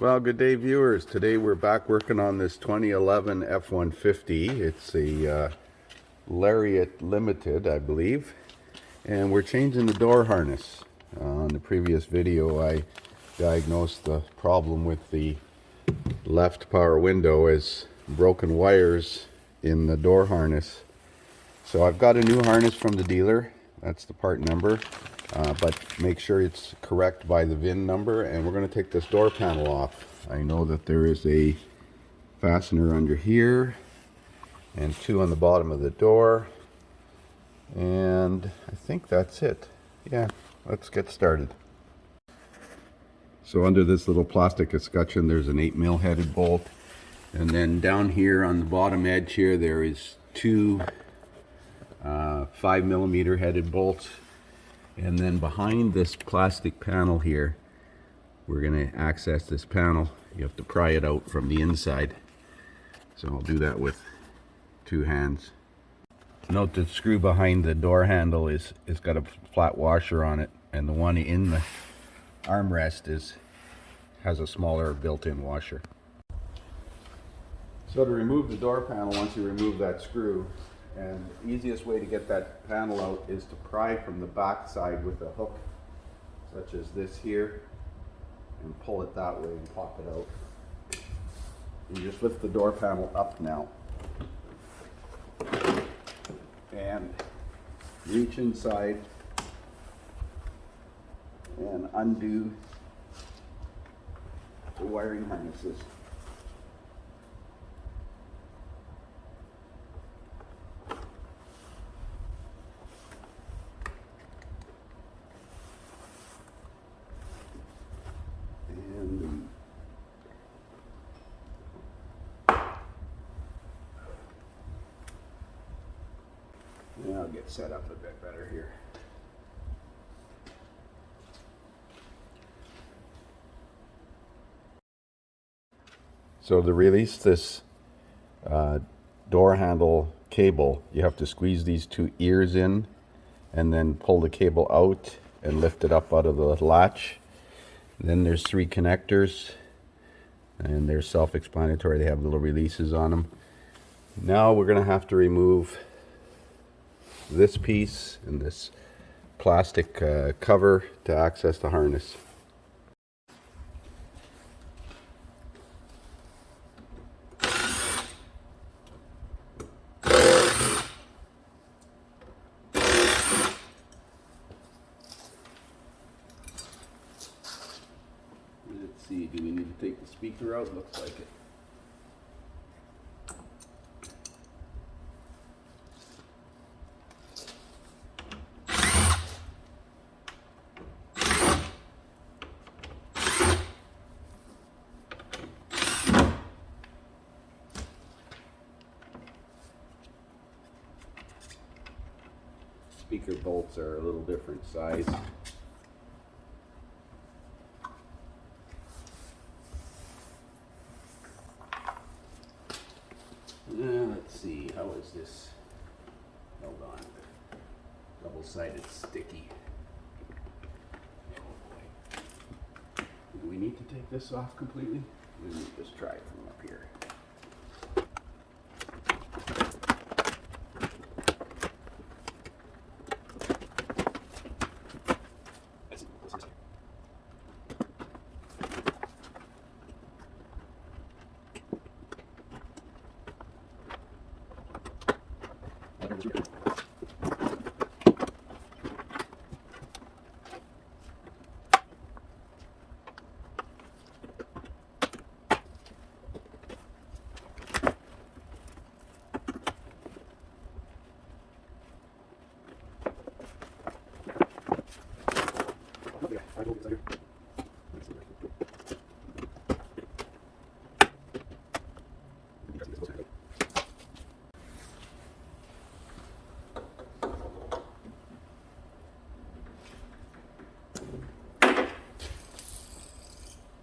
Well, good day, viewers. Today we're back working on this 2011 F-150. It's a Lariat Limited, I believe. And we're changing the door harness. On the previous video, I diagnosed the problem with the left power window as broken wires in the door harness. So I've got a new harness from the dealer. That's the part number. But make sure it's correct by the VIN number, and we're going to take this door panel off. I know that there is a fastener under here and two on the bottom of the door, and I think that's it. Yeah, let's get started. So under this little plastic escutcheon there's an 8mm headed bolt, and then down here on the bottom edge here there is two 5mm headed bolts. And then behind this plastic panel here, we're going to access this panel. You have to pry it out from the inside. So I'll do that with two hands. Note that the screw behind the door handle is got a flat washer on it, and the one in the armrest has a smaller built-in washer. So to remove the door panel, once you remove that screw, and the easiest way to get that panel out is to pry from the back side with a hook such as this here and pull it that way and pop it out. You just lift the door panel up now and reach inside and undo the wiring harnesses. And I'll get set up a bit better here. So to release this door handle cable, you have to squeeze these two ears in and then pull the cable out and lift it up out of the latch. And then there's three connectors, and they're self-explanatory. They have little releases on them. Now we're going to have to remove this piece and this plastic cover to access the harness. Let's see, do we need to take the speaker out? Looks like it. Speaker bolts are a little different size. Let's see, how is this? Hold on. Double-sided sticky. Oh boy. Do we need to take this off completely? We need to just try it from up here.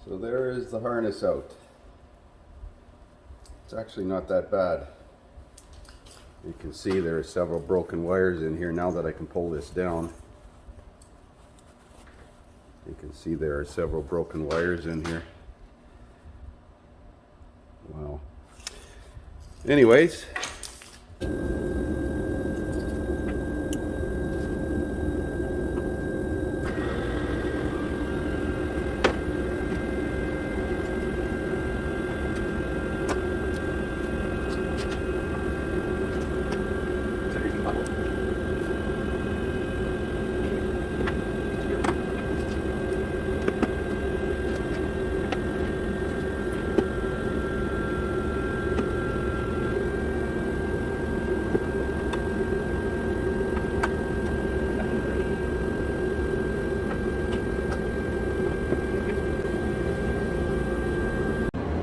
So there is the harness out. It's actually not that bad. You can see there are several broken wires in here. Now that I can pull this down, you can see there are several broken wires in here. Wow. Anyways,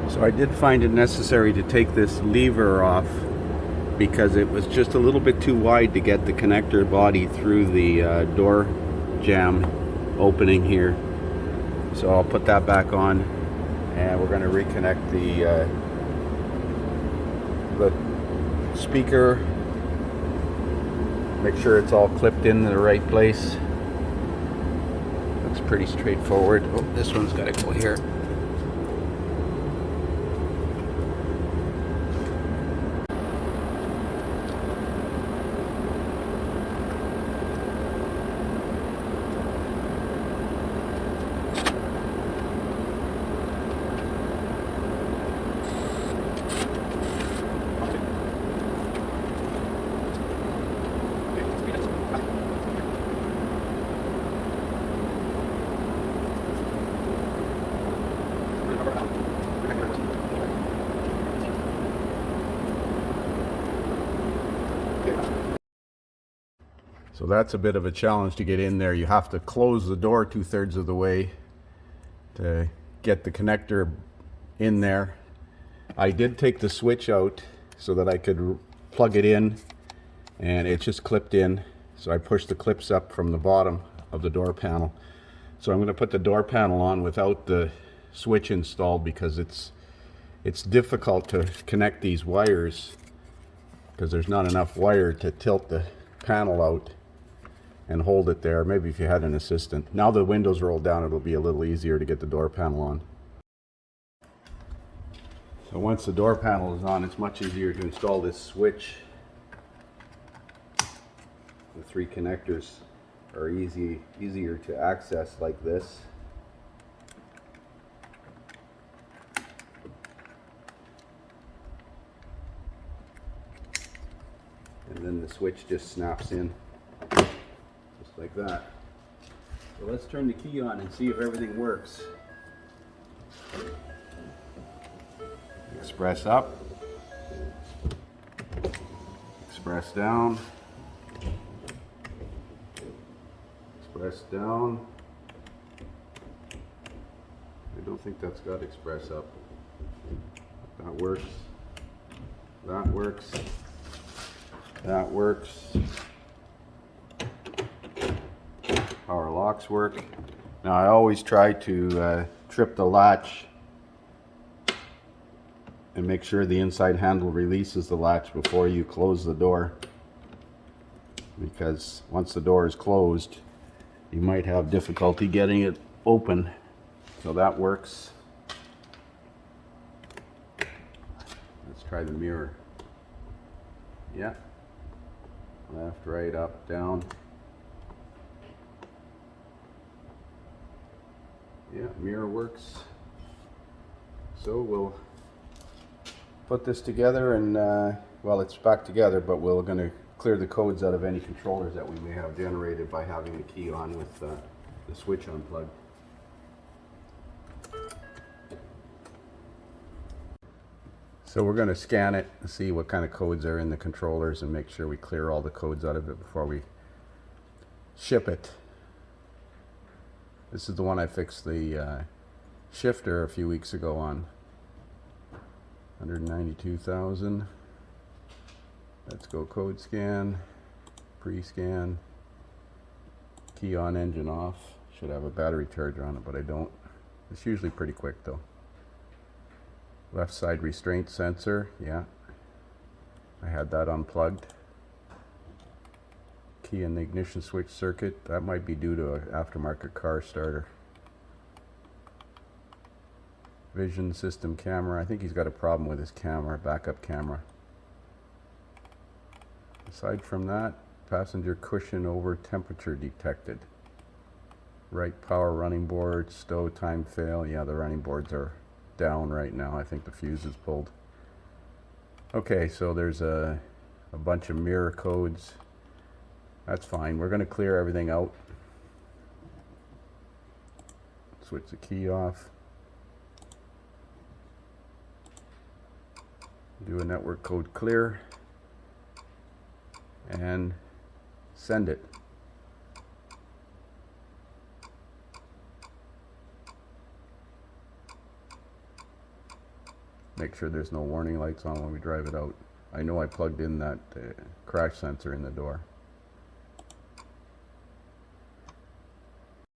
so I did find it necessary to take this lever off because it was just a little bit too wide to get the connector body through the door jamb opening here. So I'll put that back on, and we're going to reconnect the speaker, make sure it's all clipped in the right place. Looks pretty straightforward. Oh, this one's got to go here. So that's a bit of a challenge to get in there. You have to close the door 2/3 of the way to get the connector in there. I did take the switch out so that I could plug it in, and it just clipped in. So I pushed the clips up from the bottom of the door panel. So I'm going to put the door panel on without the switch installed because it's difficult to connect these wires because there's not enough wire to tilt the panel out and hold it there. Maybe if you had an assistant. Now the window's rolled down, it'll be a little easier to get the door panel on. So once the door panel is on, it's much easier to install this switch. The 3 connectors are easier to access like this. And then the switch just snaps in. Like that. So let's turn the key on and see if everything works. Express up, express down, express down. I don't think that's got express up. That works. That works. That works. Power locks work. Now I always try to trip the latch and make sure the inside handle releases the latch before you close the door, because once the door is closed you might have difficulty getting it open. So that works. Let's try the mirror. Yeah, left, right, up, down. Yeah, mirror works. So we'll put this together and, well, it's back together, but we're going to clear the codes out of any controllers that we may have generated by having the key on with the switch unplugged. So we're going to scan it and see what kind of codes are in the controllers and make sure we clear all the codes out of it before we ship it. This is the one I fixed the shifter a few weeks ago on. 192,000. Let's go code scan, pre-scan, key on, engine off. Should have a battery charger on it, but I don't. It's usually pretty quick though. Left side restraint sensor, yeah. I had that unplugged. Key in the ignition switch circuit. That might be due to an aftermarket car starter. Vision system camera. I think he's got a problem with his camera, backup camera. Aside from that, passenger cushion over temperature detected. Right power running board, stow time fail. Yeah, the running boards are down right now. I think the fuse is pulled. Okay, so there's a bunch of mirror codes. That's fine. We're going to clear everything out. Switch the key off. Do a network code clear. And send it. Make sure there's no warning lights on when we drive it out. I know I plugged in that crash sensor in the door.